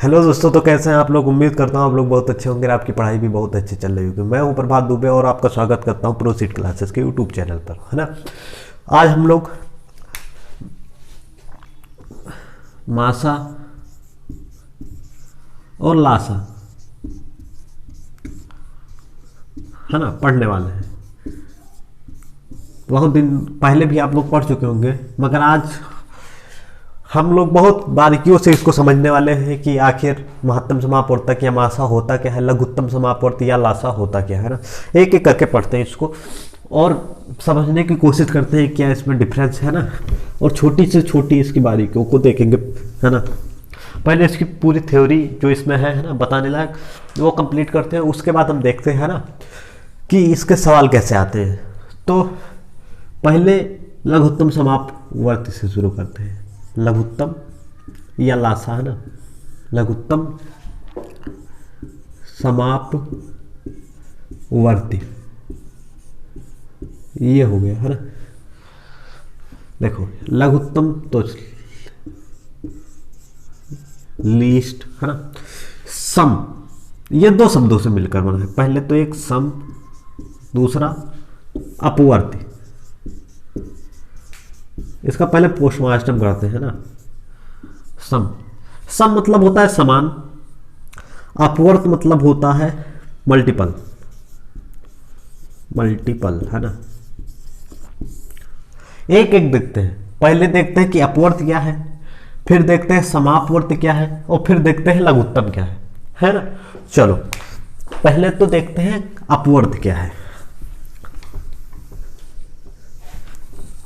Hello दोस्तों, तो कैसे हैं आप लोग। उम्मीद करता हूं आप लोग बहुत अच्छे होंगे और आपकी पढ़ाई भी बहुत अच्छी चल रही होगी। मैं हूं प्रभात दुबे और आपका स्वागत करता हूं प्रोसीड क्लासेस के यूट्यूब चैनल पर, है ना। आज हम लोग मासा और लासा, है ना, पढ़ने वाले हैं। बहुत दिन पहले भी आप लोग पढ़ चुके होंगे, मगर आज हम लोग बहुत बारीकियों से इसको समझने वाले हैं कि आखिर महत्तम समापवर्तक या मासा होता क्या है, लघुत्तम समापवर्त या लासा होता क्या है ना। एक एक करके पढ़ते हैं इसको और समझने की कोशिश करते हैं क्या इसमें डिफरेंस है ना, और छोटी से छोटी इसकी बारीकियों को देखेंगे, है ना। पहले इसकी पूरी थ्योरी जो इसमें है ना बताने लायक, वो कंप्लीट करते हैं। उसके बाद हम देखते हैं ना कि इसके सवाल कैसे आते हैं। तो पहले लघुत्तम समापवर्त से शुरू करते हैं। लघुत्तम या लासा, है ना, लघुत्तम समापवर्ती, ये हो गया, है ना। देखो लघुत्तम तो लीस्ट, है ना। सम, ये दो शब्दों से मिलकर बना है। पहले तो एक सम, दूसरा अपवर्ती। इसका पहले पोस्टमार्टम करते हैं ना। सम, सम मतलब होता है समान, अपवर्त मतलब होता है मल्टीपल, मल्टीपल, है ना। एक एक देखते हैं। पहले देखते हैं कि अपवर्त क्या है, फिर देखते हैं समापवर्त क्या है, और फिर देखते हैं लघुत्तम क्या है ना। चलो पहले तो देखते हैं अपवर्त क्या है।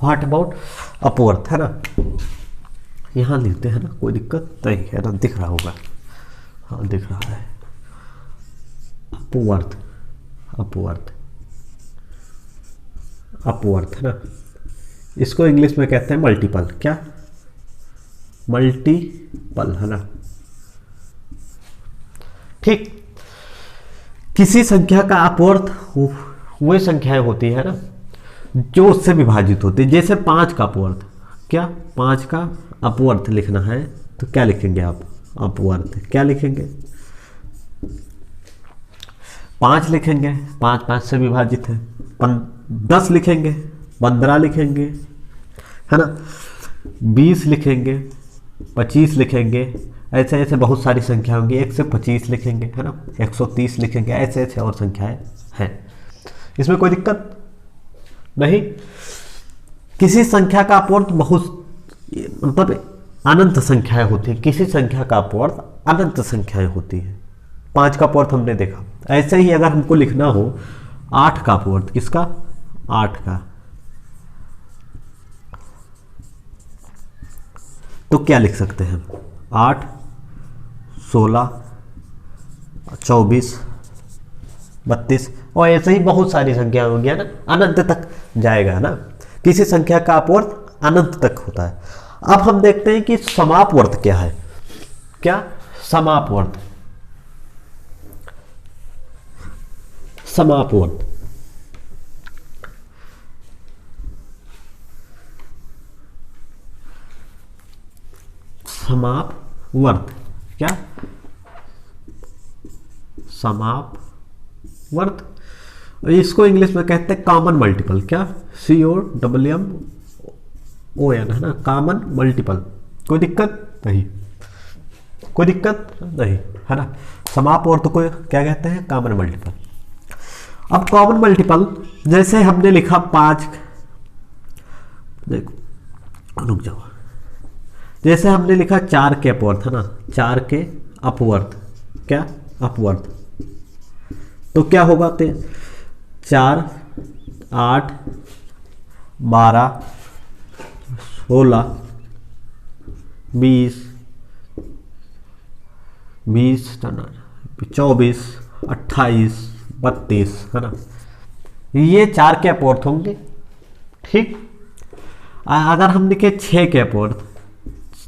व्हाट अबाउट अपवर्त, है ना। यहां लिखते हैं ना, कोई दिक्कत नहीं है ना, दिख रहा होगा, हाँ दिख रहा है। अपवर्त, अपवर्त, अपवर्त, है ना। इसको इंग्लिश में कहते हैं मल्टीपल। क्या? मल्टीपल, है ना। ठीक, किसी संख्या का अपवर्त वही संख्याएं होती है ना जो उससे विभाजित होती है। जैसे 5 का अपवर्त, क्या 5 का अपवर्त लिखना है तो क्या लिखेंगे आप? अपवर्त क्या लिखेंगे? 5 लिखेंगे, 5 5 से विभाजित है। 10 लिखेंगे, 15 लिखेंगे, है ना। 20 लिखेंगे, 25 लिखेंगे, ऐसे ऐसे बहुत सारी संख्या होंगी। 1 से 25 लिखेंगे, है ना। 130 लिखेंगे, ऐसे ऐसे और संख्याएं हैं। इसमें कोई दिक्कत नहीं। किसी संख्या का अपवर्त बहुत, मतलब अनंत संख्याएं होती है। किसी संख्या का अपवर्त अनंत संख्याएं होती है। 5 का अपवर्त हमने देखा। ऐसे ही अगर हमको लिखना हो 8 का अपवर्त, किसका? 8 का, तो क्या लिख सकते हैं? 8, 16, 24, 32 और ऐसे ही बहुत सारी संख्या होगी, है ना। अनंत तक जाएगा ना। किसी संख्या का अपवर्त अनंत तक होता है। अब हम देखते हैं कि समापवर्त क्या है। क्या? समापवर्त, समापवर्त, समापवर्त, क्या? समापवर्त, इसको इंग्लिश में कहते हैं कॉमन मल्टीपल। क्या? COMMON, है ना, कॉमन मल्टीपल। कोई दिक्कत नहीं, कोई दिक्कत नहीं, है ना। समापवर्त को क्या कहते हैं? Common multiple. अब कॉमन मल्टीपल, जैसे हमने लिखा 5, देखो रुक जाओ, जैसे हमने लिखा 4 के अपवर्त, है ना, 4 के अपवर्त, क्या? अपवर्त, तो क्या होगा? 4, 8, 12, 16, 20, 24, 28, 32, है ना। ये 4 के अपवर्त होंगे। ठीक, अगर हम लिखे 6 के अपवर्त,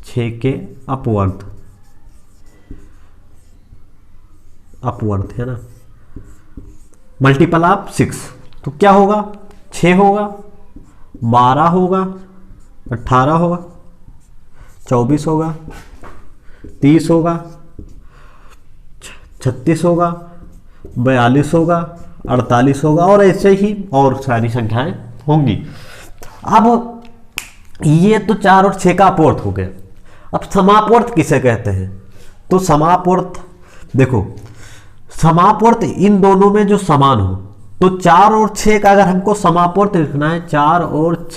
6 के अपवर्त, अपवर्त, है ना, मल्टीपल ऑफ 6, तो क्या होगा? 6 होगा, 12 होगा, 18 होगा, 24 होगा, 30 होगा, 36 होगा, 42 होगा, 48 होगा और ऐसे ही और सारी संख्याएं होंगी। अब ये तो 4 और 6 का अपवर्त हो गया। अब समापवर्त किसे कहते हैं? तो समापवर्त देखो, समापवर्त इन दोनों में जो समान हो, तो 4 और 6 का अगर हमको समापवर्त लिखना है, 4 और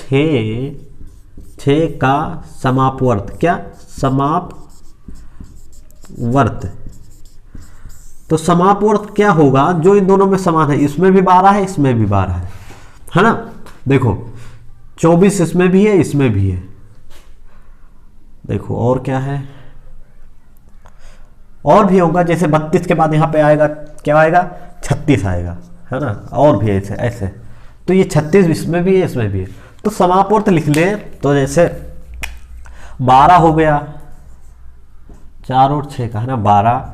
6 का समापवर्त, क्या समापवर्त, तो समापवर्त क्या होगा? जो इन दोनों में समान है, इसमें भी 12 है, इसमें भी 12 है ना। देखो 24 इसमें भी है, इसमें भी है। देखो और क्या है, और भी होगा, जैसे 32 के बाद यहाँ पे आएगा, क्या आएगा? 36 आएगा, है ना। और भी ऐसे ऐसे, तो ये 36 इसमें भी है, इसमें भी है। तो समापवर्त लिख ले, तो जैसे 12 हो गया 4 और 6 का, है ना, 12,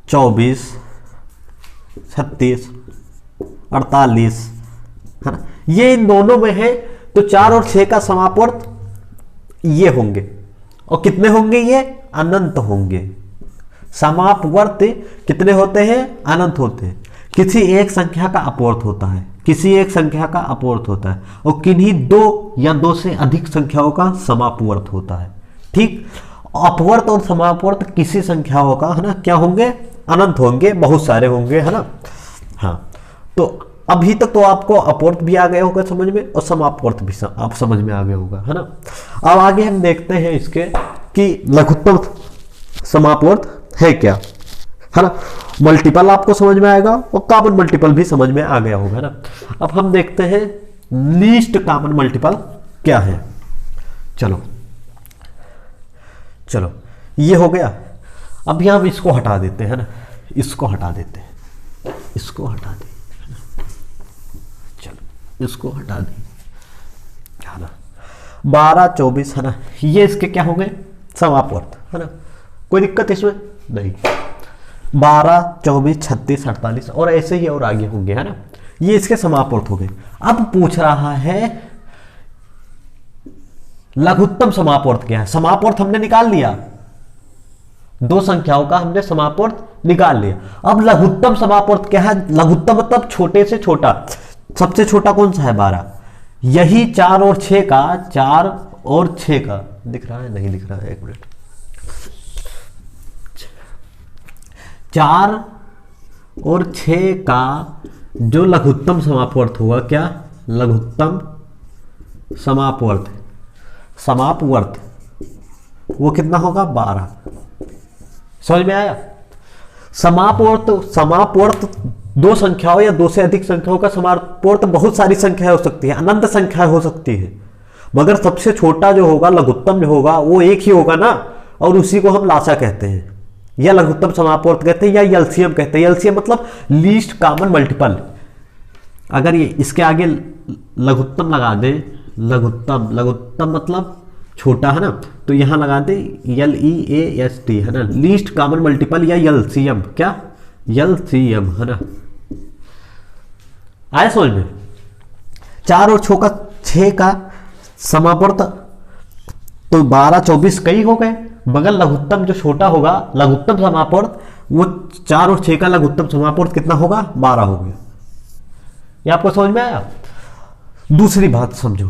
24, 36, 48, है ना, ये इन दोनों में है। तो 4 और 6 का समापवर्त ये होंगे, और कितने होंगे? ये अनंत होंगे। समापवर्त कितने होते हैं? अनंत होते हैं। किसी एक संख्या का अपवर्त होता है, किसी एक संख्या का अपवर्त होता है, और किन्हीं 2 या 2 से अधिक संख्याओं का समापवर्त होता है। ठीक, अपवर्त और समापवर्त किसी संख्याओं का, है ना, क्या होंगे? अनंत होंगे, बहुत सारे होंगे, है ना। हाँ, तो अभी तक तो आपको अपवर्त भी आ गया होगा समझ में, और समापवर्त भी आप समझ में आ गया होगा, है ना। अब आगे हम देखते हैं इसके कि लघुत्तम समापवर्त है क्या, है ना। मल्टीपल आपको समझ में आएगा, और कॉमन मल्टीपल भी समझ में आ गया होगा, है ना। अब हम देखते हैं लीस्ट कॉमन मल्टीपल क्या है। चलो चलो, ये हो गया। अब हम इसको हटा देते हैं ना, इसको हटा देते हैं, इसको हटा दें, चलो इसको हटा दें, है ना। 12, 24, है ना, ये इसके क्या होंगे? समापवर्त, है ना। कोई दिक्कत इसमें नहीं। 12, 24, 36, 48 और ऐसे ही और आगे होंगे, है ना। ये इसके समापवर्त हो गए। अब पूछ रहा है लघुत्तम समापवर्त क्या है। समापवर्त हमने निकाल लिया, 2 संख्याओं का हमने समापवर्त निकाल लिया। अब लघुत्तम समापवर्त क्या है? लघुत्तम मतलब छोटे से छोटा। सबसे छोटा कौन सा है? 12। यही 4 और 6 का, 4 और 6 का दिख रहा है? नहीं दिख रहा है, एक मिनट। 4 और 6 का जो लघुत्तम समापवर्त होगा, क्या? लघुत्तम समापवर्त, समापवर्त वो कितना होगा? 12। समझ में आया? समापवर्त 2 संख्याओं या 2 से अधिक संख्याओं का समापवर्त बहुत सारी संख्याएं हो सकती है, अनंत संख्याएं हो सकती है, मगर सबसे छोटा जो होगा, लघुत्तम जो होगा, वो एक ही होगा ना, और उसी को हम लासा कहते हैं, या लघुत्तम समापवर्त कहते हैं, या एलसीएम कहते हैं। एलसीएम मतलब लीस्ट कॉमन मल्टीपल। अगर ये इसके आगे लघुत्तम लगा दें, लघुत्तम मतलब छोटा, है ना, तो यहां लगा दे LEAST, है ना, लीस्ट कॉमन मल्टीपल या एलसीएम, क्या? एलसीएम, है ना। आया समझ में? 4 और 6 का समापवर्त तो 12, 24 कई हो गए, मगर लघुत्तम जो छोटा होगा, लघुत्तम समापवर्त, वो 4 और 6 का लघुत्तम समापवर्त कितना होगा? 12 हो गया। ये आपको समझ में आया? दूसरी बात समझो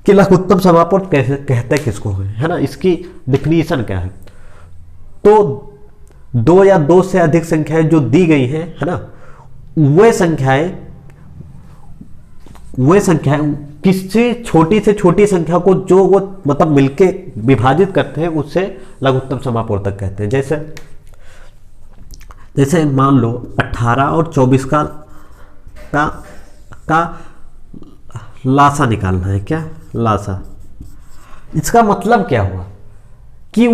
कि लघुत्तम समापवर्त कैसे कहते हैं, किसको है ना, इसकी डिफिनीशन क्या है। तो 2 या 2 से अधिक संख्याएं जो दी गई हैं, है ना, वे संख्याएं किसी छोटी से छोटी संख्या को जो वो मतलब मिलके विभाजित करते हैं, उससे लघुत्तम समापवर्त कहते हैं। जैसे मान लो 18 और 24 का लासा निकालना है, क्या? लासा। इसका मतलब क्या हुआ कि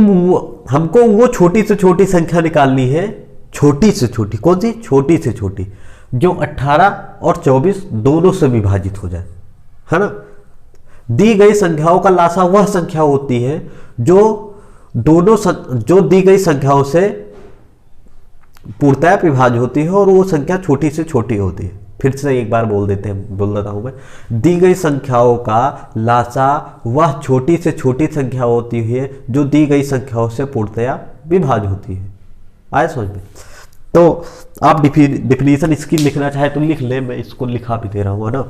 हमको वो छोटी से छोटी संख्या निकालनी है, छोटी से छोटी, कौन सी? छोटी से छोटी, जो 18 और 24 दोनों से विभाजित हो जाए, है ना। दी गई संख्याओं का लासा वह संख्या होती है जो जो दी गई संख्याओं से पूर्णतः विभाज्य होती है, और वो संख्या छोटी से छोटी होती है। फिर से एक बार बोल देता हूं मैं, दी गई संख्याओं का लासा वह छोटी से छोटी संख्या होती है जो दी गई संख्याओं से पूर्णतया विभाज्य होती है। आया समझ में? तो आप डिफिनीशन इसकी लिखना चाहे तो लिख ले, मैं इसको लिखा भी दे रहा हूँ, है ना।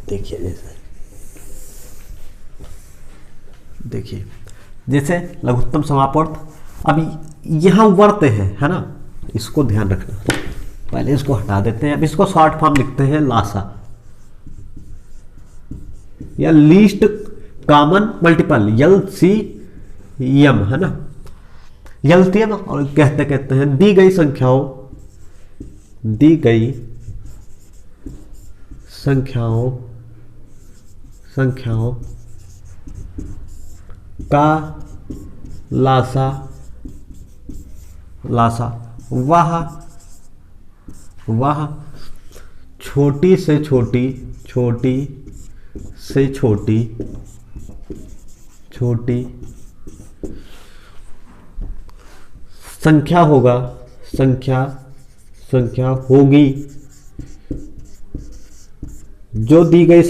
देखिए देखिए जैसे लघुत्तम समापवर्त, अभी यहां वर्त है ना, इसको ध्यान रखना। पहले इसको हटा देते हैं, अब इसको शॉर्ट फॉर्म लिखते हैं लासा, या लीस्ट कॉमन मल्टीपल, LCM, है ना, LCM। और कहते हैं दी गई संख्याओं का लासा वह छोटी से छोटी संख्या होगी जो दी गई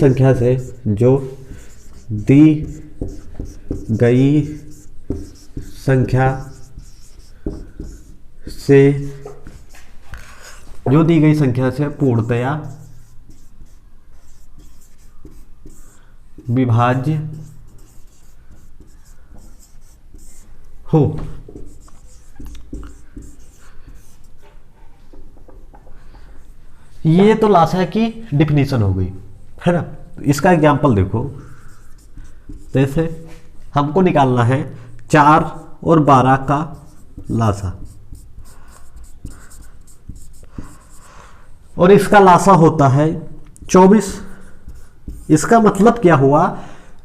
संख्या से पूर्णतया विभाज्य हो। ये तो लासा की डिफिनीशन हो गई, है ना। इसका एग्जाम्पल देखो, जैसे हमको निकालना है 4 और 12 का लासा, और इसका लासा होता है 24। इसका मतलब क्या हुआ,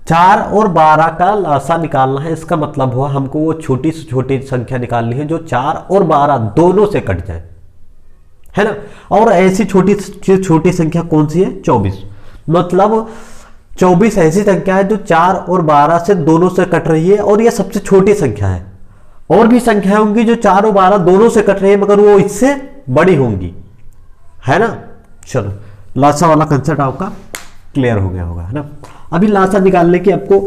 4 और 12 का लासा निकालना है, इसका मतलब हुआ हमको वो छोटी से छोटी संख्या निकालनी है जो 4 और 12 दोनों से कट जाए, है ना। और ऐसी छोटी छोटी संख्या कौन सी है, 24। मतलब 24 ऐसी संख्या है जो 4 और 12 से दोनों से कट रही है, और यह सबसे छोटी संख्या है। और भी संख्याएं होंगी जो 4 और 12 दोनों से कट रही है, मगर वो इससे बड़ी होंगी, है ना। चलो, लासा वाला कंसेप्ट आपका क्लियर हो गया होगा, है ना। अभी लासा निकालने की आपको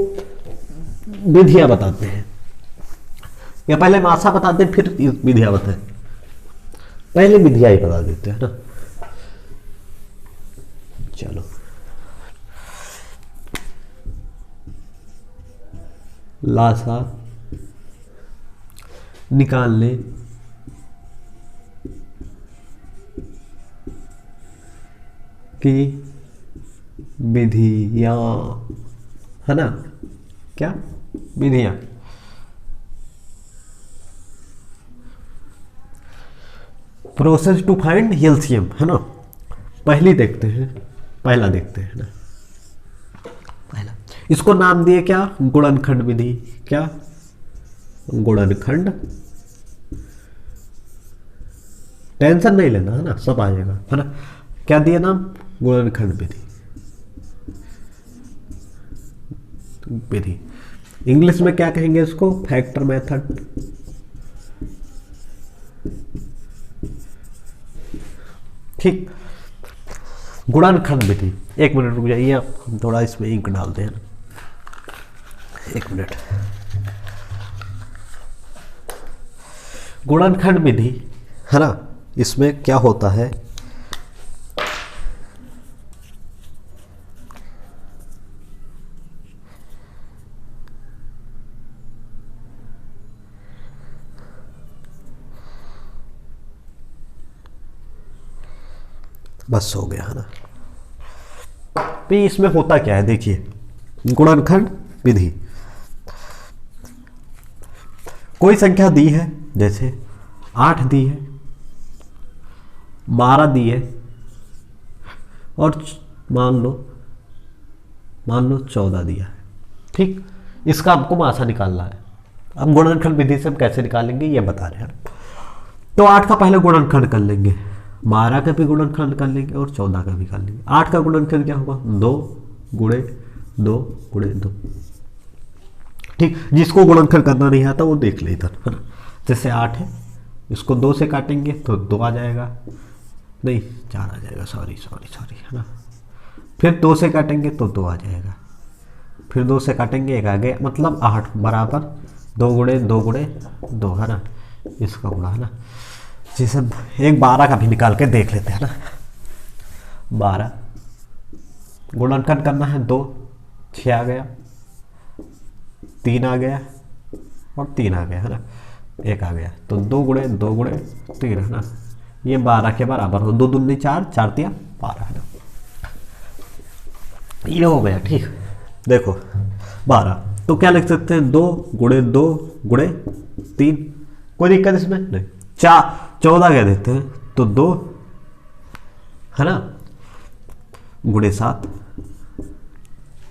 विधियां बताते हैं, या पहले लासा बताते हैं फिर विधियां बताएं। पहले विधियां ही बता देते हैं ना। चलो, लासा निकालने की विधियां, है ना, क्या विधियां। प्रोसेस टू फाइंड एलसीएम, है ना। पहला देखते हैं ना। पहला, इसको नाम दिए क्या, गुणनखंड विधि। क्या, गुणनखंड। टेंशन नहीं लेना, है ना, सब आएगा, है ना। क्या दिया नाम, गुणनखंड विधि। इंग्लिश में क्या कहेंगे इसको, फैक्टर मेथड। ठीक, गुणनखंड विधि। एक मिनट रुक जाइए, हम थोड़ा इसमें इंक डालते हैं ना, एक मिनट। गुणनखंड विधि, है ना, इसमें क्या होता है, बस हो गया, है ना। तो इसमें होता क्या है, देखिए, गुणनखंड विधि। कोई संख्या दी है, जैसे 8 दी है, 12 दी है, और मान लो 14 दिया है। ठीक, इसका हमको मासा निकालना है। अब गुणनखंड विधि से हम कैसे निकालेंगे ये बता रहे हैं। तो 8 का पहले गुणनखंड कर लेंगे, 12 का भी गुणनखंड कर लेंगे, और 14 का भी कर लेंगे। 8 का गुणनखंड क्या होगा, 2 गुणे 2 गुणे 2। ठीक, जिसको गुणनखंड करना नहीं आता वो देख ले इधर, है ना। जैसे 8 है, इसको 2 से काटेंगे तो 2 आ जाएगा, नहीं 4 आ जाएगा, सॉरी, है ना। फिर 2 से काटेंगे तो 2 आ जाएगा, फिर 2 से काटेंगे 1 आ गया, मतलब 8 बराबर 2 गुणे 2 गुणे 2 है ना, इसका गुणा है ना। जैसे एक 12 का भी निकाल के देख लेते हैं ना। 12 गुणनखंड करना है 2, 6 आ गया, 3 आ गया और 3 आ गया है ना, 1 आ गया, तो 2 गुणे 2 गुणे 3 है ना, ये 12 के बराबर हो, 2 दूनी 4, 4 तिया 12 है ना, ये हो गया। ठीक, देखो 12 तो क्या लिख सकते हैं, 2 गुणे 2 गुणे 3, कोई दिक्कत इसमें नहीं। 14 कह देते हैं तो 2 है ना गुणे 7,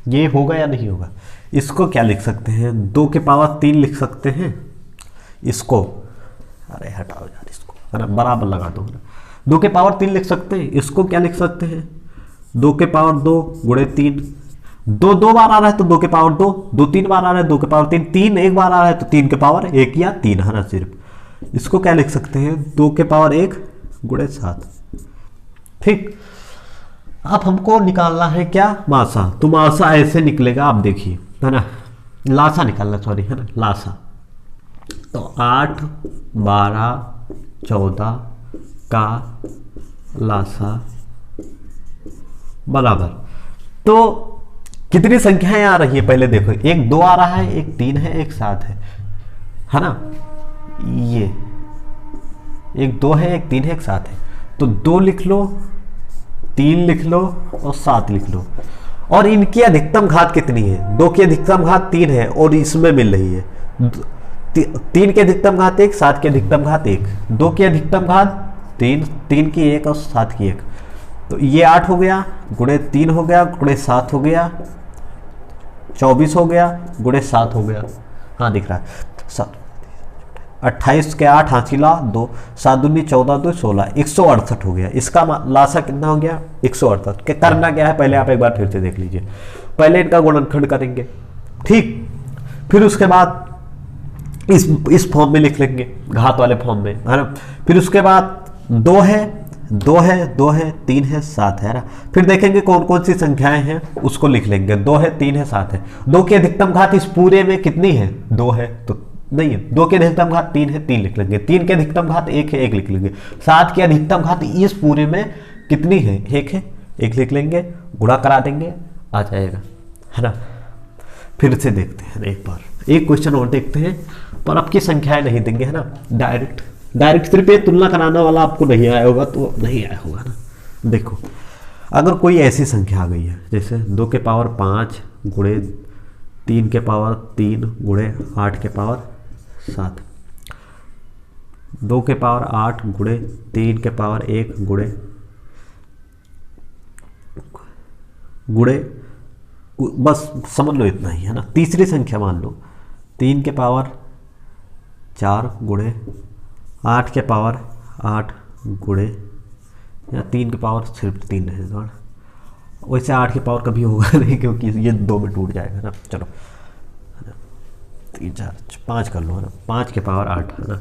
ये होगा या नहीं होगा। इसको क्या लिख सकते हैं, 2 के पावर 3 लिख सकते हैं इसको, अरे हटाओ यार इसको है ना, बराबर लगा दो ना, 2 के पावर 3 लिख सकते हैं। इसको क्या लिख सकते हैं, 2 के पावर 2 गुणे 3, 2 2 बार आ रहा है तो 2 के पावर 2, 2 3 बार आ रहा है 2 के पावर 3, 3 एक बार आ रहा है तो 3 के पावर 1 या 3 है ना सिर्फ। इसको क्या लिख सकते हैं, 2 के पावर 1 गुणे 7। ठीक, अब हमको निकालना है क्या, मासा। तो मासा ऐसे निकलेगा, आप देखिए है ना, लासा निकालना सॉरी है ना, लासा। तो 8 12 14 का लासा बराबर, तो कितनी संख्याएं आ रही है पहले देखो, एक 2 आ रहा है, एक 3 है, एक 7 है ना, ये एक 2 है, एक 3 है, एक 7 है, तो 2 लिख लो, 3 लिख लो और 7 लिख लो। और इनकी अधिकतम घात कितनी है, 2 की अधिकतम घात 3 है और इसमें मिल रही है 3 की अधिकतम घात 1, 7 की अधिकतम घात 1, 2 की अधिकतम घात 3, 3 की 1 और 7 की 1, तो ये 8 हो गया, गुणे 3 हो गया, गुणे 7 हो गया, 24 हो गया, गुणे 7 हो गया, हाँ दिख रहा है 7, 28 के 8 हासिला 2, 7 दूनी 14 2 16, 168 हो गया। इसका लासा कितना हो गया, 168। के करना क्या है, पहले आप एक बार फिर से देख लीजिए, पहले इनका गुणनखंड करेंगे, ठीक, फिर उसके बाद इस फॉर्म में लिख लेंगे, घात वाले फॉर्म में है ना, फिर उसके बाद 2 है 2 है 2 है 3 है 7 है ना, फिर देखेंगे कौन कौन सी संख्याएं हैं उसको लिख लेंगे, 2 है 3 है 7 है। 2 की अधिकतम घात इस पूरे में कितनी है, 2 है तो नहीं है, 2 की अधिकतम घात 3 है, 3 लिख लेंगे, 3 की अधिकतम घात 1 है, 1 लिख लेंगे, 7 की अधिकतम घात इस पूरे में कितनी है, 1 है, 1 लिख लेंगे, गुणा करा देंगे, आ जाएगा है ना। फिर से देखते हैं एक बार, एक क्वेश्चन और देखते हैं, पर आपकी संख्याएं नहीं देंगे है ना, डायरेक्ट सिर्फ ये तुलना कराना वाला आपको नहीं आया होगा तो नहीं आया होगा ना। देखो अगर कोई ऐसी संख्या आ गई है जैसे 2 के पावर 5 गुणे 3 के पावर 3 गुणे 8 के पावर 7, 2 के पावर 8 गुणे 3 के पावर 1 गुणे बस समझ लो इतना ही है ना। तीसरी संख्या मान लो 3 के पावर 4 गुणे 8 के पावर 8 गुणे, या 3 के पावर सिर्फ 3 रहेगा, वैसे 8 के पावर कभी होगा नहीं क्योंकि ये 2 में टूट जाएगा ना। चलो 3 4 5 कर लो है ना, 5 के पावर 8 है ना।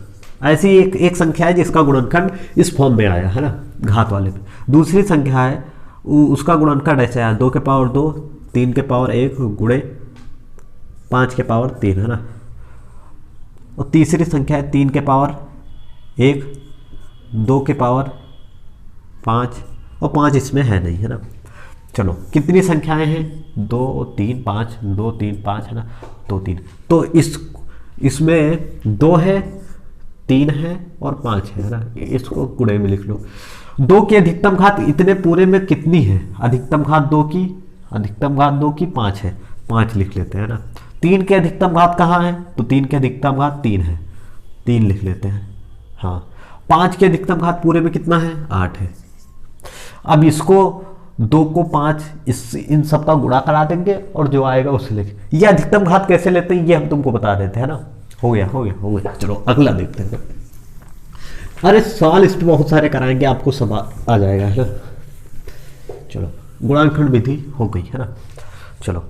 ऐसी एक संख्या है जिसका गुणनखंड इस फॉर्म में आया है ना, घात वाले में। दूसरी संख्या है उसका गुणनखंड ऐसे आया 2 के पावर 2 3 के पावर 1 गुणे 5 के पावर 3 है ना। और तीसरी संख्या है 3 के पावर 1 2 के पावर 5 और 5 इसमें है नहीं है ना। चलो कितनी संख्याएं हैं, 2 3 5, 2 3 5 है ना, 2 3, तो इसमें 2 है 3 है और 5 है ना, इसको गुणे में लिख लो। 2 की अधिकतम घात इतने पूरे में कितनी है, अधिकतम घात 2 की 5 है, 5 लिख लेते हैं ना। 3 की अधिकतम घात कहाँ है, तो 3 की अधिकतम घात 3 है, 3 लिख लेते हैं हाँ। 5 की अधिकतम घात पूरे में कितना है, 8 है। अब इसको 2 को 5 इन सब का गुणा करा देंगे और जो आएगा उसे लिख। ये अधिकतम घात कैसे लेते हैं ये हम तुमको बता देते हैं ना। हो गया। चलो अगला देखते हैं। अरे सवाल इस पर बहुत सारे कराएंगे, आपको सब आ जाएगा है ना। चलो गुणांकन विधि हो गई है ना। चलो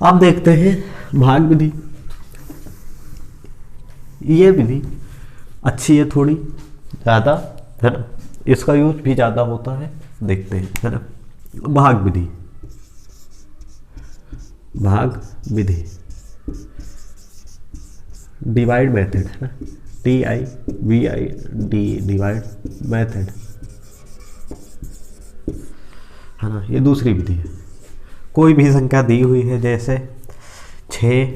अब देखते हैं भाग विधि। ये विधि अच्छी है थोड़ी ज़्यादा है ना, इसका यूज भी ज़्यादा होता है, देखते हैं है ना। भाग विधि, भाग विधि, डिवाइड मेथड है ना, DIVID, डिवाइड मेथड है ना, ये दूसरी विधि है। कोई भी संख्या दी हुई है जैसे 6,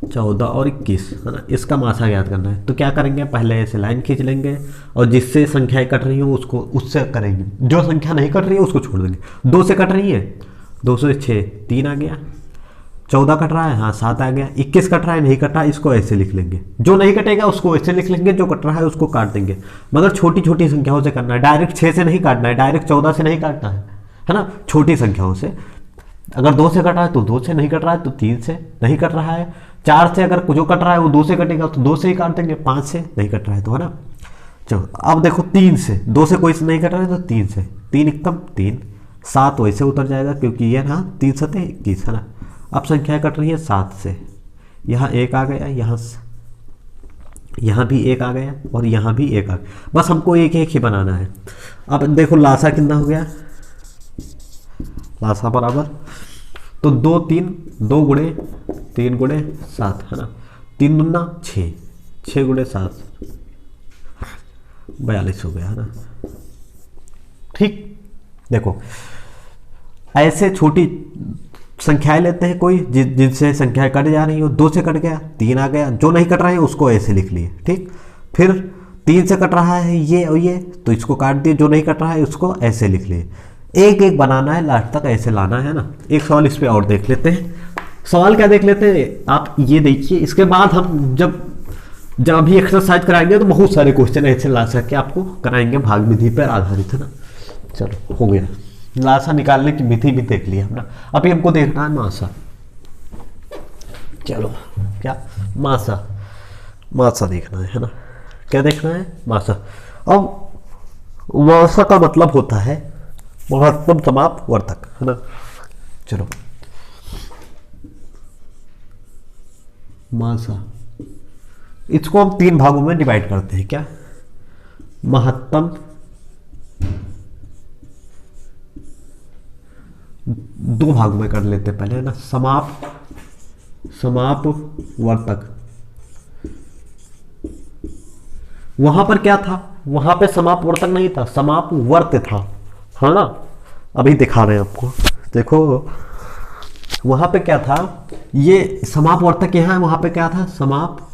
14 और 21 है ना, इसका मासा ज्ञात करना है। तो क्या करेंगे, पहले ऐसे लाइन खींच लेंगे और जिससे संख्याएं कट रही हो उसको उससे करेंगे, जो संख्या नहीं कट रही है उसको छोड़ देंगे। 2 से कट रही है, 2 से 6 3 आ गया, 14 कट रहा है, हाँ 7 आ गया, 21 कट रहा है, नहीं कट रहा है, इसको ऐसे लिख लेंगे। जो नहीं कटेगा उसको ऐसे लिख लेंगे, जो कट रहा है उसको काट देंगे। मगर छोटी छोटी संख्याओं से करना है, डायरेक्ट 6 से नहीं काटना है, डायरेक्ट 14 से नहीं काटना है ना, छोटी संख्याओं से। अगर 2 से कट रहा है तो 2 से, नहीं कट रहा है तो 3 से, नहीं कट रहा है 4 से, अगर जो कट रहा है वो 2 से कटेगा तो 2 से ही काट देंगे, 5 से नहीं कट रहा है तो, है ना। चलो अब देखो 3 से, 2 से कोई से नहीं कट रहा है तो 3 से, 3 एकम 3, 7 वैसे उतर जाएगा क्योंकि ये ना 3 सते 21 है ना। अब संख्या कट रही है 7 से, यहाँ 1 आ गया, यहाँ भी 1 आ गया और यहाँ भी 1 आ गया, बस हमको एक एक ही बनाना है। अब देखो लासा कितना हो गया, लासा बराबर तो 2 3, 2 गुणे 3 गुणे 7 है ना, 3 दूना 6, 6 गुणे 7 42 हो गया है ना। ठीक, देखो ऐसे छोटी संख्याएं लेते हैं कोई जिनसे संख्याएं कट जा रही हो। 2 से कट गया, 3 आ गया, जो नहीं कट रहा है उसको ऐसे लिख लिए। ठीक, फिर 3 से कट रहा है ये और ये, तो इसको काट दिए, जो नहीं कट रहा है उसको ऐसे लिख लिए। एक एक बनाना है, लास्ट तक ऐसे लाना है ना। एक सवाल इस पे और देख लेते हैं। सवाल क्या देख लेते हैं, आप ये देखिए, इसके बाद हम जब अभी एक्सरसाइज कराएंगे तो बहुत सारे क्वेश्चन ऐसे ला सके आपको कराएंगे, भाग विधि पर आधारित है ना। चलो हो गया, लासा निकालने की विधि भी देख लिया हमने। अभी हमको देखना है मासा। चलो क्या, मासा, मासा देखना है ना। क्या देखना है, मासा। अब मासा का मतलब होता है महत्तम समापवर्तक है ना। चलो मासा, इसको हम 3 भागों में डिवाइड करते हैं। क्या, महत्तम, 2 भागों में कर लेते हैं पहले है ना। समापवर्तक, वहां पर क्या था, वहां पे समापवर्तक नहीं था, समापवर्त था, है ना। अभी दिखा रहे हैं आपको, देखो वहां पे क्या था, ये समापवर्तक यहाँ है, वहां पे क्या था, समापवर्त।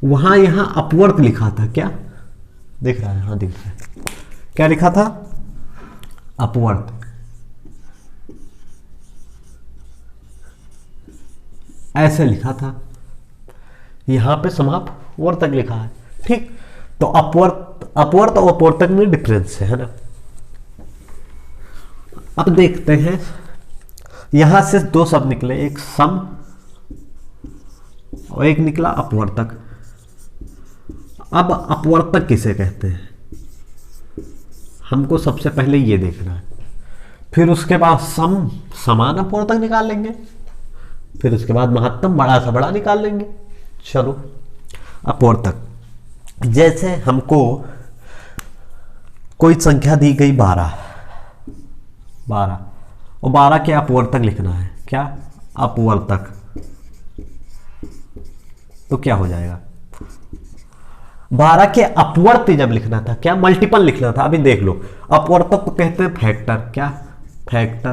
वहां यहां अपवर्त लिखा था। क्या दिख रहा है, हाँ दिख रहा है, क्या लिखा था, अपवर्त। ऐसे लिखा था, यहां पे समापवर्तक लिखा है। ठीक, तो अपवर्त और अपवर्तक में डिफरेंस है ना। अब देखते हैं, यहां से 2 शब्द निकले, एक सम और एक निकला अपवर्तक। अब अपवर्तक किसे कहते हैं, हमको सबसे पहले ये देखना है। फिर उसके बाद समान अपवर्तक निकाल लेंगे, फिर उसके बाद महत्तम बड़ा सा बड़ा निकाल लेंगे। चलो अपवर्तक, जैसे हमको कोई संख्या दी गई 12 और 12 के अपवर्तक लिखना है। क्या, अपवर्तक, तो क्या हो जाएगा, 12 के अपवर्त जब लिखना था, क्या मल्टीपल लिखना था। अभी देख लो, अपवर्तक को कहते हैं फैक्टर। क्या, फैक्टर।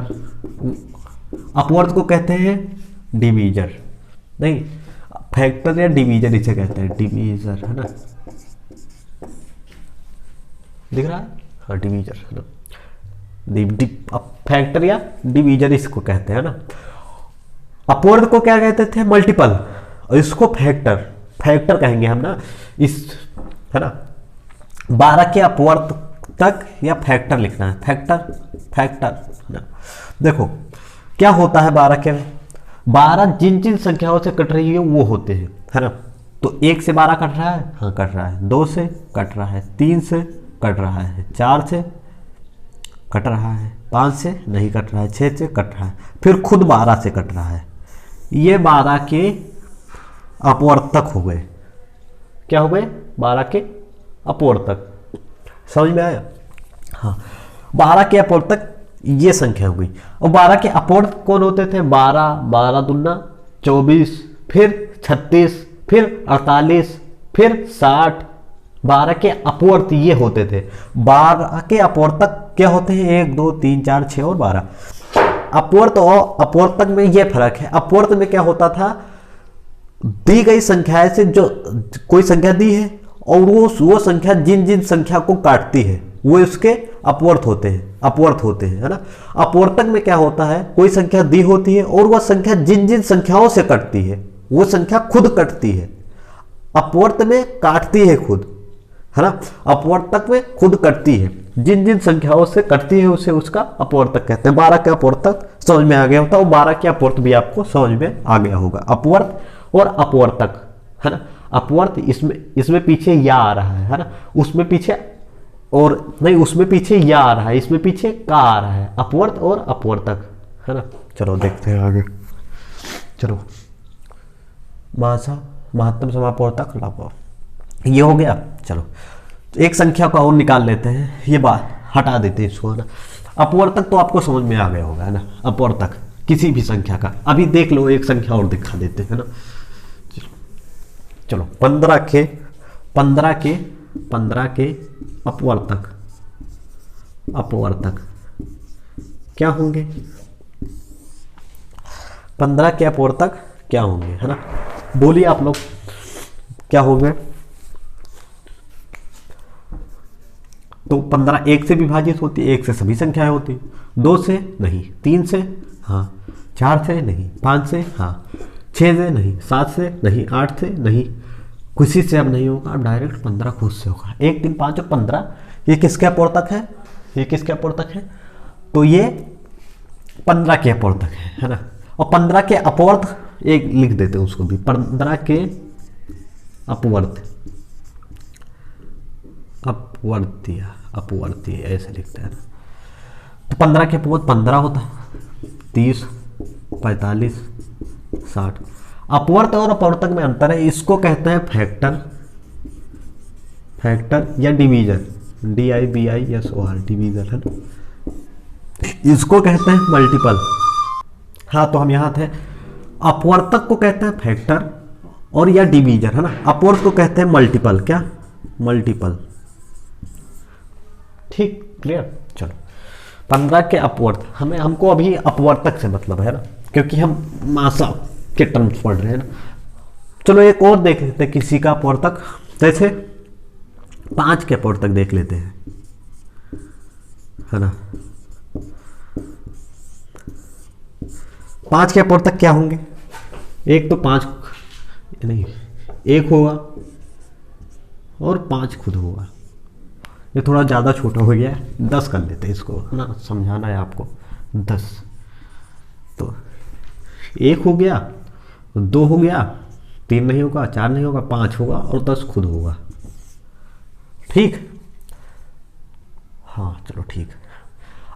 अपवर्त को कहते हैं डिवीजर, नहीं फैक्टर या डिवीजर इसे कहते हैं, डिवीजर है ना, दिख रहा है, हाँ डिवीजर है ना। फैक्टर या डिवीजर इसको कहते हैं ना। अपवर्त को क्या कहते थे, मल्टीपल, और इसको फैक्टर कहेंगे हम ना, इस है ना। 12 के अपवर्त तक या फैक्टर लिखना है, फैक्टर है ना। देखो क्या होता है, 12 जिन संख्याओं से कट रही है वो होते हैं, है ना। तो 1 से 12 कट रहा है, हाँ कट रहा है, 2 से कट रहा है, 3 से कट रहा है, 4 से कट रहा है, 5 से नहीं कट रहा है, 6 से कट रहा है, फिर खुद 12 से कट रहा है। ये 12 के अपवर्तक हो गए। क्या हो गए, 12 के अपवर्तक। समझ में आया? हाँ, 12 के अपवर्तक ये संख्या हो गई। और 12 के अपवर्तक कौन होते थे? 12, 12 दूना 24, फिर 36, फिर 48, फिर 60। 12 के अपवर्त ये होते थे। 12 के अपवर्तक क्या होते हैं? 1, 2, 3, 4, 6 और 12। अपवर्त और अपवर्तक में ये फर्क है। अपवर्त में क्या होता था, दी गई संख्या से जो कोई संख्या दी है और वो संख्या जिन जिन संख्या को काटती है वो इसके अपवर्त होते हैं, अपवर्त होते हैं, है ना। अपवर्तक में क्या होता है, कोई संख्या दी होती है और वह संख्या जिन जिन संख्याओं से कटती है वो संख्या खुद कटती है। अपवर्त में काटती है खुद, है ना। अपवर्तक में खुद कटती है, जिन जिन संख्याओं से कटती है उसे उसका अपवर्तक कहते हैं। 12 का अपवर्तक समझ में आ गया होता है, और 12 के अपवर्त भी आपको समझ में आ गया होगा। अपवर्त और अपवर्तक, है ना। अपवर्त इसमें पीछे या आ रहा है ना, उसमें पीछे और नहीं, उसमें पीछे या आ रहा है, इसमें पीछे का आ रहा है। अपवर्त और अपवर्तक, है ना। चलो देखते हैं आगे। चलो, महत्तम समापवर्तक लाभ ये हो गया। चलो एक संख्या को और निकाल लेते हैं, ये बात हटा देते हैं इसको, है ना। अपवर्तक तो आपको समझ में आ गया होगा, है ना। अपवर्तक किसी भी संख्या का। अभी देख लो, एक संख्या और दिखा देते हैं ना। चलो 15 के अपवर्तक क्या होंगे? 15 के अपवर्तक क्या होंगे, है ना। बोलिए आप लोग, क्या होंगे? तो 15 1 से विभाजित होती है, 1 से सभी संख्याएं होती, 2 से नहीं, 3 से हाँ, 4 से नहीं, 5 से हाँ, 6 से नहीं, 7 से नहीं, 8 से नहीं, किसी से अब नहीं होगा, अब डायरेक्ट 15 खुद से होगा। 1, 3, 5 और 15 ये किसके अपवर्तक है? ये किसके अपवर्तक है? तो ये 15 के अपवर्तक है ना। और 15 के अपवर्त एक लिख देते हैं उसको भी, 15 के अपवर्तीय ऐसे लिखते हैं ना। तो 15 के अपवर्त 15 होता है, 30, 45, 60। अपवर्त और अपवर्तक में अंतर है, इसको कहते हैं फैक्टर या डिवीजन, DIVISOR डिवीजन, है ना। इसको कहते हैं मल्टीपल। हाँ, तो हम यहाँ थे। अपवर्तक को कहते हैं फैक्टर और या डिवीजन, है ना। अपवर्त को कहते हैं मल्टीपल, क्या? मल्टीपल। ठीक, क्लियर। चलो 15 के अपवर्त, हमको अभी अपवर्तक से मतलब है ना, क्योंकि हम मासा के टर्म्स पढ़ रहे हैं ना। चलो एक और देख लेते हैं किसी का अपवर्तक, जैसे 5 के अपवर्तक देख लेते हैं, है ना। 5 के अपवर्तक क्या होंगे? एक तो 5 नहीं, 1 होगा और 5 खुद होगा। ये थोड़ा ज़्यादा छोटा हो गया है, 10 कर लेते हैं इसको, है ना, समझाना है आपको। 10 तो 1 हो गया, 2 हो गया, 3 नहीं होगा, 4 नहीं होगा, 5 होगा और 10 खुद होगा। ठीक, हाँ चलो ठीक।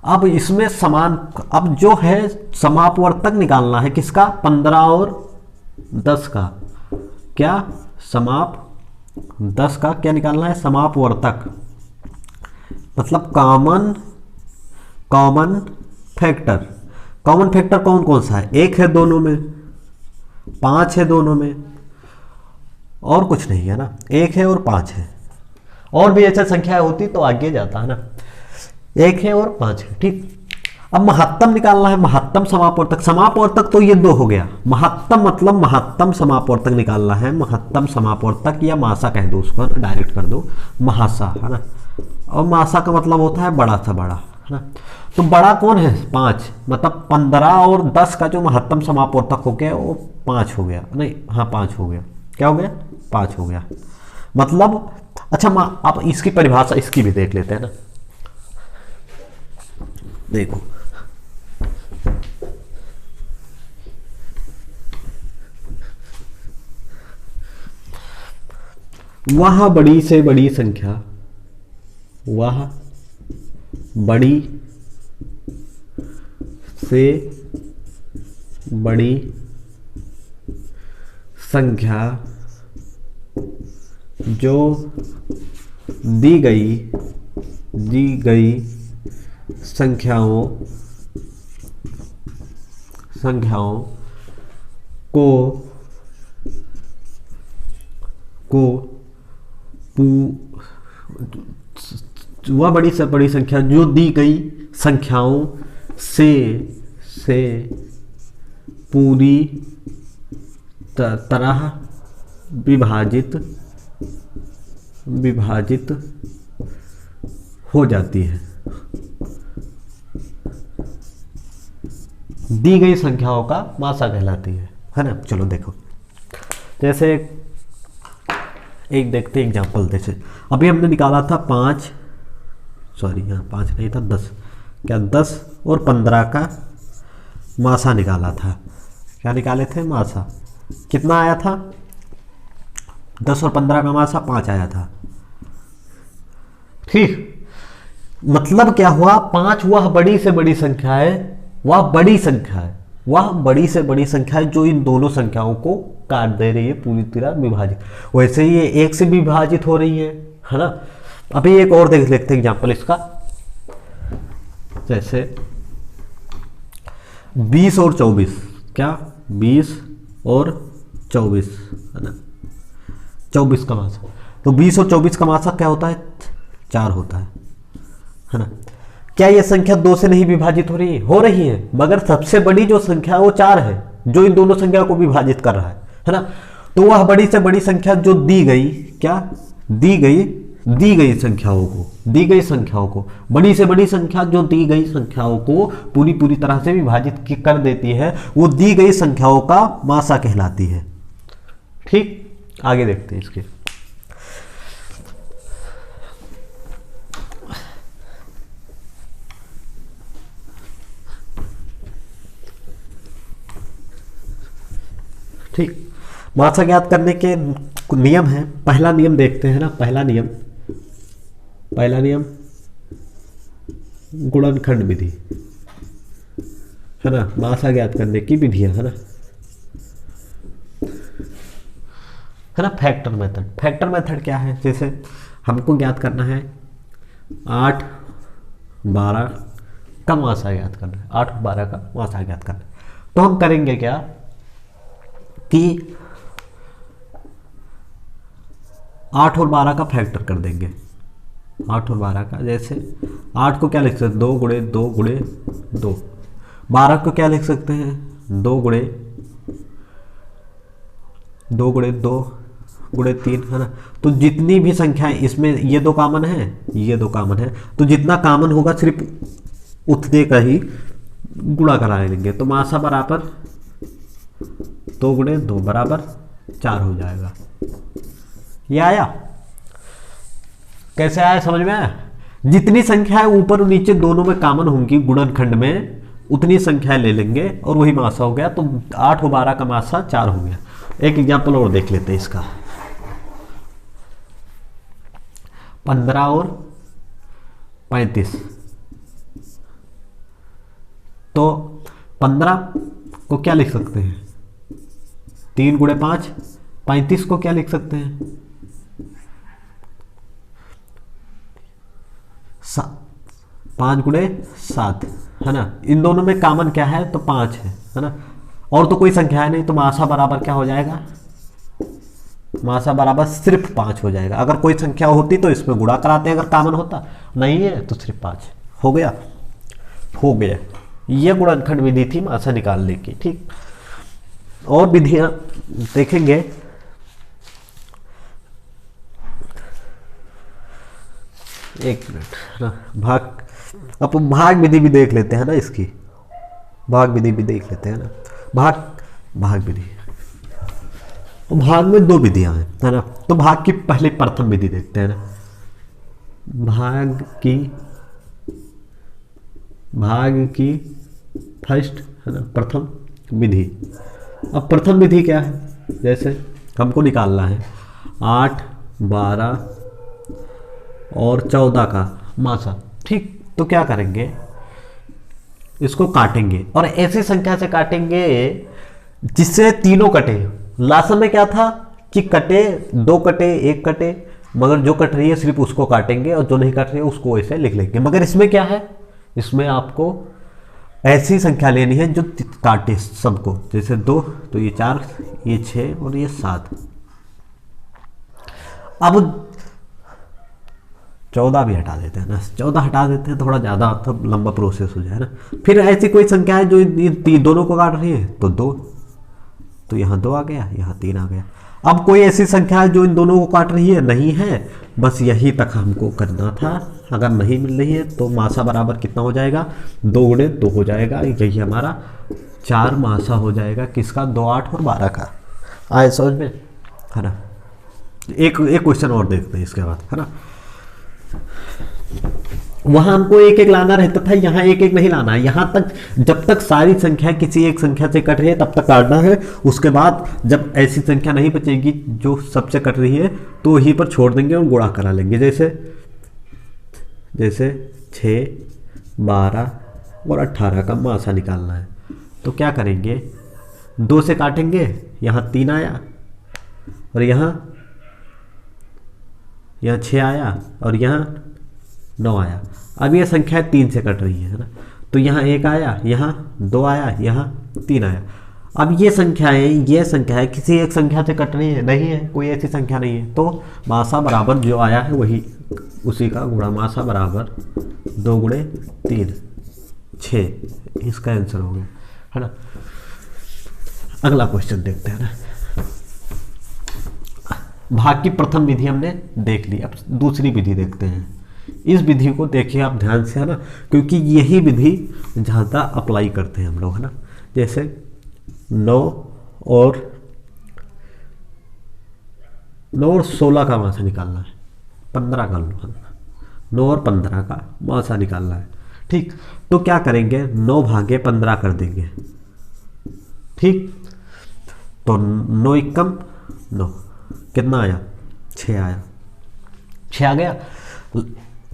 अब इसमें अब जो है समापवर्तक निकालना है किसका? 15 और 10 का। क्या? 10 का क्या निकालना है? समापवर्तक, मतलब कॉमन फैक्टर। कॉमन फैक्टर कौन कौन सा है? 1 है दोनों में, 5 है दोनों में, और कुछ नहीं है ना। 1 है और 5 है, और भी ऐसा संख्या होती तो आगे जाता है ना। 1 है और 5 है, ठीक। अब महत्तम निकालना है, महत्तम समापवर्तक। समापवर्तक तो ये 2 हो गया। महत्तम मतलब महत्तम समापवर्तक निकालना है। महत्तम समापवर्तक या मासा कह दो उसको, डायरेक्ट कर दो मासा, है ना। और मासा का मतलब होता है बड़ा सा बड़ा, है ना। तो बड़ा कौन है? 5, मतलब 15 और 10 का जो महत्तम समापवर्तक हो गया वो 5 हो गया। नहीं, हाँ 5 हो गया। क्या हो गया? 5 हो गया। मतलब अच्छा, आप इसकी परिभाषा इसकी भी देख लेते हैं ना। देखो वह बड़ी से बड़ी संख्या, वह बड़ी से बड़ी संख्या जो दी गई संख्याओं को वह बड़ी से बड़ी संख्या जो दी गई संख्याओं से पूरी तरह विभाजित हो जाती है। दी गई संख्याओं का मासा कहलाती है ना। चलो देखो, जैसे एक देखते एग्जाम्पल। जैसे अभी हमने निकाला था 5 नहीं था 10, क्या 10 और 15 का मासा निकाला था। क्या निकाले थे? मासा। कितना आया था? 10 और 15 का मासा 5 आया था। ठीक, मतलब क्या हुआ? 5 वह बड़ी से बड़ी संख्या है, वह बड़ी से बड़ी संख्या है जो इन दोनों संख्याओं को काट दे रही है, पूरी तरह विभाजित। वैसे ही ये 1 से भी विभाजित हो रही है ना। अभी एक और देख लेते हैं एग्जाम्पल इसका। जैसे 20 और 24, क्या 20 और 24 है ना, 24 का मासा। तो 20 और 24 का मासा क्या होता है? 4 होता है ना। क्या ये संख्या 2 से नहीं विभाजित हो रही है? हो रही है, मगर सबसे बड़ी जो संख्या है वो 4 है, जो इन दोनों संख्या को विभाजित कर रहा है ना। तो वह बड़ी से बड़ी संख्या जो दी गई, क्या दी गई संख्याओं को बड़ी से बड़ी संख्या जो दी गई संख्याओं को पूरी तरह से विभाजित कर देती है, वो दी गई संख्याओं का मासा कहलाती है। ठीक, आगे देखते हैं इसके। ठीक, मासा ज्ञात करने के नियम है। पहला नियम देखते हैं ना। पहला नियम गुणनखंड विधि है ना। मासा ज्ञात करने की विधियां है ना। फैक्टर मेथड क्या है? जैसे हमको ज्ञात करना है 8, 12 का मासा ज्ञात करना है। 8 और 12 का मासा ज्ञात करना है। तो हम करेंगे क्या कि 8 और 12 का फैक्टर कर देंगे। 8 और 12 का, जैसे 8 को क्या लिख सकते हैं? 2 गुणे 2 गुणे 2। 12 को क्या लिख सकते हैं? 2 गुणे 2 गुणे 2 गुणे 3 है ना। तो जितनी भी संख्याएं इसमें, ये 2 कॉमन है, ये 2 कॉमन है, तो जितना कॉमन होगा सिर्फ उतने का ही गुणा करा लेंगे। तो मासा बराबर 2 गुणे 2 बराबर 4 हो जाएगा। ये आया? कैसे आया, समझ में आया? जितनी संख्याएं ऊपर और नीचे दोनों में कॉमन होंगी गुणनखंड में, उतनी संख्याएं ले लेंगे और वही मासा हो गया। तो 8 और 12 का मासा 4 हो गया। एक एग्जाम्पल और देख लेते हैं इसका। 15 और 35। तो 15 को क्या लिख सकते हैं? 3 गुणे 5। 35 को क्या लिख सकते हैं? 5 गुणे 7 है ना। इन दोनों में कॉमन क्या है? तो 5 है ना। और तो कोई संख्या है नहीं, तो मासा बराबर क्या हो जाएगा? मासा बराबर सिर्फ 5 हो जाएगा। अगर कोई संख्या होती तो इसमें गुणा कराते हैं, अगर कॉमन होता। नहीं है तो सिर्फ 5 हो गया। ये गुणनखंड विधि थी मासा निकालने की। ठीक, और विधियां देखेंगे। एक मिनट ना, भाग विधि भी देख लेते हैं ना। इसकी भाग विधि भी देख लेते हैं ना। भाग विधि, तो भाग में 2 विधियां हैं है ना। तो भाग की पहले प्रथम विधि देखते हैं ना। भाग की फर्स्ट है ना, प्रथम विधि। अब प्रथम विधि क्या है? जैसे हमको निकालना है 8, 12 और 14 का मासा। ठीक, तो क्या करेंगे? इसको काटेंगे और ऐसी संख्या से काटेंगे जिससे तीनों कटे। लास्ट में क्या था कि कटे 2 कटे 1 कटे मगर जो कट रही है सिर्फ उसको काटेंगे और जो नहीं कट रही है उसको वैसे लिख लेंगे। मगर इसमें क्या है, इसमें आपको ऐसी संख्या लेनी है जो काटे सबको, जैसे 2 तो ये 4, ये 6 और ये 7। अब 14 भी हटा देते हैं ना, 14 हटा देते हैं, थोड़ा ज़्यादा तो लंबा प्रोसेस हो जाए ना। फिर ऐसी कोई संख्या है जो इन दोनों को काट रही है, तो 2, तो यहाँ 2 आ गया, यहाँ 3 आ गया। अब कोई ऐसी संख्या है जो इन दोनों को काट रही है, नहीं है, बस यही तक हमको करना था। अगर नहीं मिल रही है तो मासा बराबर कितना हो जाएगा, 2 गुणे 2 हो जाएगा, यही हमारा 4 मासा हो जाएगा। किसका, 2, 8 और 12 का। आए समझ में, है ना। एक क्वेश्चन और देखते हैं इसके बाद, है ना। वहां हमको एक एक लाना रहता था, यहाँ एक एक नहीं लाना है। यहाँ तक जब तक सारी संख्या किसी एक संख्या से कट रही है तब तक काटना है। उसके बाद जब ऐसी संख्या नहीं बचेगी जो सबसे कट रही है तो वहीं पर छोड़ देंगे और गुणा करा लेंगे। जैसे 6, 12 और 18 का मासा निकालना है तो क्या करेंगे, 2 से काटेंगे, यहाँ 3 आया और यहाँ 6 आया और यहाँ 9 आया। अब ये संख्या 3 से कट रही है ना, तो यहाँ 1 आया, यहाँ 2 आया, यहाँ 3 आया। अब ये संख्याएं किसी एक संख्या से कट रही है, नहीं है, कोई ऐसी संख्या नहीं है, तो मासा बराबर जो आया है वही उसी का गुणा। मासा बराबर 2 गुणे 3, 6, इसका आंसर हो गया, है ना। अगला क्वेश्चन देखते हैं ना। भाग की प्रथम विधि हमने देख ली, अब दूसरी विधि देखते हैं। इस विधि को देखिए आप ध्यान से, है ना, क्योंकि यही विधि ज़्यादा अप्लाई करते हैं हम लोग, है ना। जैसे 9 और 16 का मासा निकालना है, 15 का लो, 9 और 15 का मासा निकालना है, ठीक। तो क्या करेंगे, 9 भागे 15 कर देंगे, ठीक। तो 9 एकम 9, कितना आया, 6 आया, 6 आ गया,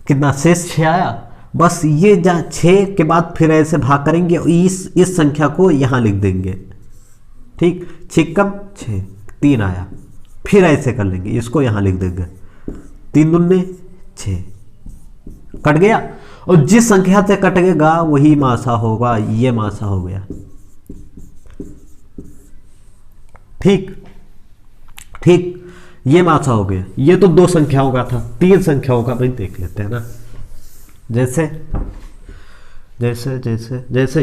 कितना शेष 6 आया। बस ये 6 के बाद फिर ऐसे भाग करेंगे, इस संख्या को यहाँ लिख देंगे, ठीक। 6 कम 6, 3 आया, फिर ऐसे कर लेंगे, इसको यहाँ लिख देंगे, 3 दूने 6, कट गया। और जिस संख्या से कटेगा वही मासा होगा, ये मासा हो गया, ठीक, ये मासा हो गया। ये तो 2 संख्याओं का था, 3 संख्याओं का भी देख लेते हैं ना। जैसे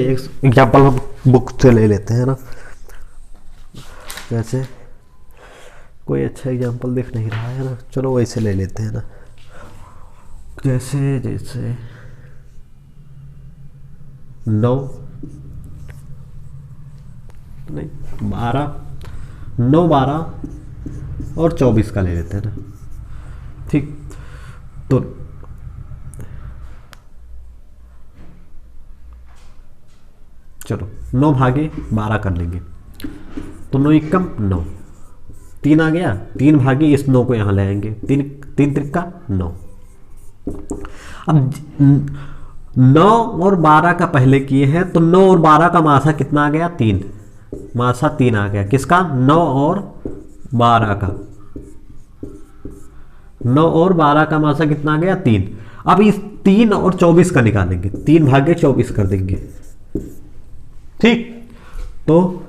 एक एग्जाम्पल हम बुक से ले लेते हैं ना। जैसे कोई अच्छा एग्जाम्पल दिख नहीं रहा है ना, चलो वैसे ले लेते हैं ना। जैसे 9 नहीं 12, 9, 12 और 24 का ले लेते हैं ना, ठीक। तो चलो 9 भागे 12 कर लेंगे, तो 9 एकम 9, 3 आ गया, 3 भागे इस 9 को यहाँ ले आएंगे, 3 त्रिका 9। अब 9 और 12 का पहले किए हैं, तो 9 और 12 का मासा कितना आ गया, 3, मासा 3 आ गया। किसका, 9 और 12 का, 9 और 12 का मासा कितना आ गया, 3। अब इस 3 और 24 का निकालेंगे, 3 भागे 24 कर देंगे, ठीक। तो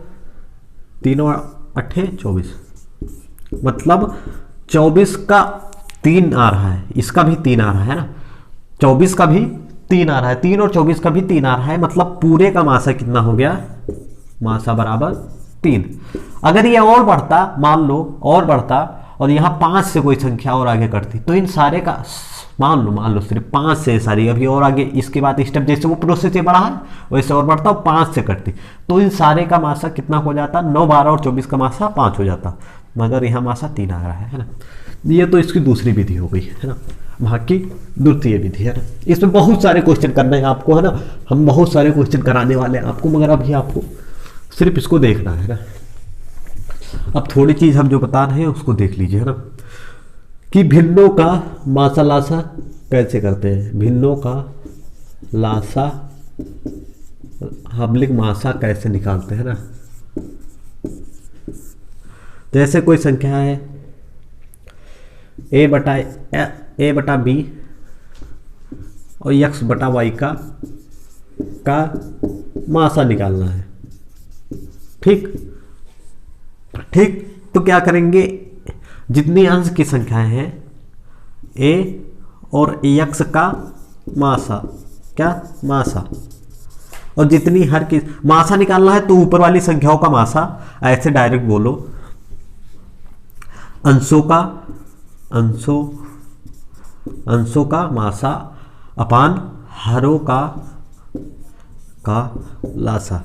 3 और 8 24, मतलब 24 का 3 आ रहा है, इसका भी 3 आ रहा है ना, 24 का भी 3 आ रहा है, 3 और 24 का भी 3 आ रहा है, मतलब पूरे का मासा कितना हो गया, मासा बराबर 3। अगर ये और बढ़ता, मान लो और बढ़ता और यहाँ 5 से कोई संख्या और आगे करती, तो इन सारे का मान लो सिर्फ 5 से सारी, अभी और आगे इसके बाद स्टेप जैसे वो प्रोसेस ये बढ़ा है वैसे और बढ़ता, 5 से कटती, तो इन सारे का मासा कितना हो जाता, 9, 12 और 24 का मासा 5 हो जाता, मगर यहाँ मासा 3 आ रहा है ना। ये तो इसकी दूसरी विधि हो गई, है ना, भाग की द्वितीय विधि, है ना। इसमें बहुत सारे क्वेश्चन करने हैं आपको, है ना, हम बहुत सारे क्वेश्चन कराने वाले हैं आपको, मगर अभी आपको सिर्फ इसको देखना है ना। अब थोड़ी चीज़ हम जो बता रहे हैं उसको देख लीजिए, है ना, कि भिन्नों का मासा लासा कैसे करते हैं, भिन्नों का लासा हबलिक मासा कैसे निकालते हैं ना। जैसे कोई संख्या है ए बटा बी और एक्स बटा वाई का मासा निकालना है। ठीक ठीक, तो क्या करेंगे, जितनी अंश की संख्याएं हैं ए और एक्स का मासा, क्या मासा, और जितनी हर की मासा निकालना है तो ऊपर वाली संख्याओं का मासा, ऐसे डायरेक्ट बोलो अंशों का मासा अपान हरों का लासा।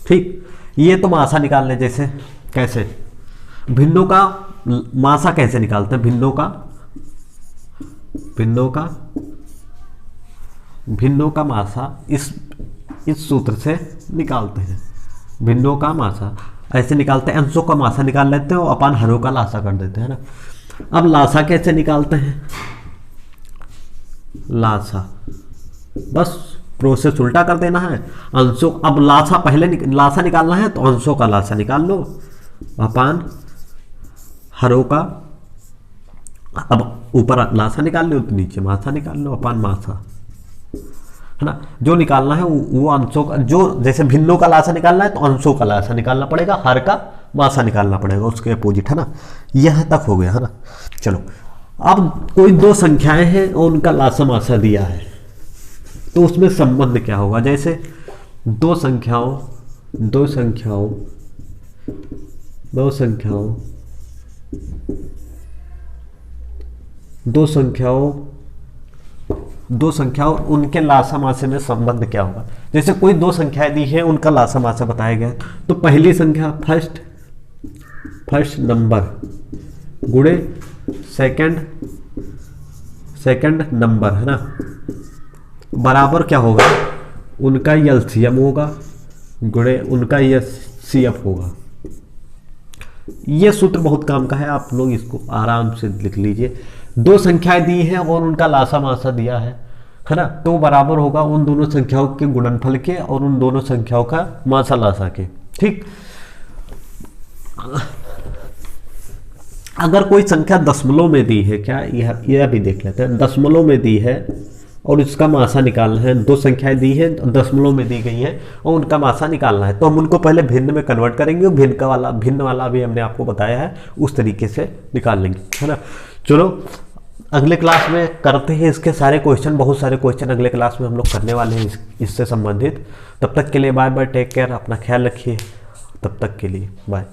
ठीक, ये तो मासा निकालने जैसे, कैसे भिन्नों का मासा कैसे निकालते हैं, भिन्नों का मासा इस सूत्र से निकालते हैं। भिन्नों का मासा ऐसे निकालते हैं, अंशों का मासा निकाल लेते हैं और अपान हरों का लासा कर देते हैं ना। अब लासा कैसे निकालते हैं, लासा बस प्रोसेस उल्टा कर देना है। अंशों, अब लासा पहले लासा निकालना है तो अंशों का लासा निकाल लो अपान हरों का, अब ऊपर लासा निकाल लो तो नीचे मासा निकाल लो अपान मासा, है ना। जो निकालना है वो अंशों का, जो जैसे भिन्नों का लासा निकालना है तो अंशों का लासा निकालना पड़ेगा, हर का मासा निकालना पड़ेगा, उसके अपोजिट, है ना। यह तक हो गया, है ना। चलो, अब कोई दो संख्याएं हैं और उनका लासा मासा दिया है, तो उसमें संबंध क्या होगा। जैसे दो संख्याओं उनके लासा मासे में संबंध क्या होगा। जैसे कोई दो संख्याएं दी है, उनका लासा मासा बताया गया है, तो पहली संख्या फर्स्ट नंबर गुणे सेकंड नंबर, है ना, बराबर क्या होगा, उनका एलसीएम होगा गुणे उनका एचसीएफ होगा। यह सूत्र बहुत काम का है, आप लोग इसको आराम से लिख लीजिए। दो संख्याएं दी हैं और उनका लासा मासा दिया है ना, तो बराबर होगा उन दोनों संख्याओं के गुणनफल के और उन दोनों संख्याओं का मासा लासा के। ठीक, अगर कोई संख्या दशमलव में दी है, क्या यह भी देख लेते हैं, दशमलव में दी है और इसका मासा निकालना है। दो संख्याएं दी है, दशमलव में दी गई हैं और उनका मासा निकालना है, तो हम उनको पहले भिन्न में कन्वर्ट करेंगे। भिन्न वाला भी हमने आपको बताया है, उस तरीके से निकाल लेंगे, है ना। चलो, अगले क्लास में करते हैं इसके सारे क्वेश्चन, बहुत सारे क्वेश्चन अगले क्लास में हम लोग करने वाले हैं इससे संबंधित। तब तक के लिए बाय बाय, टेक केयर, अपना ख्याल रखिए, तब तक के लिए बाय।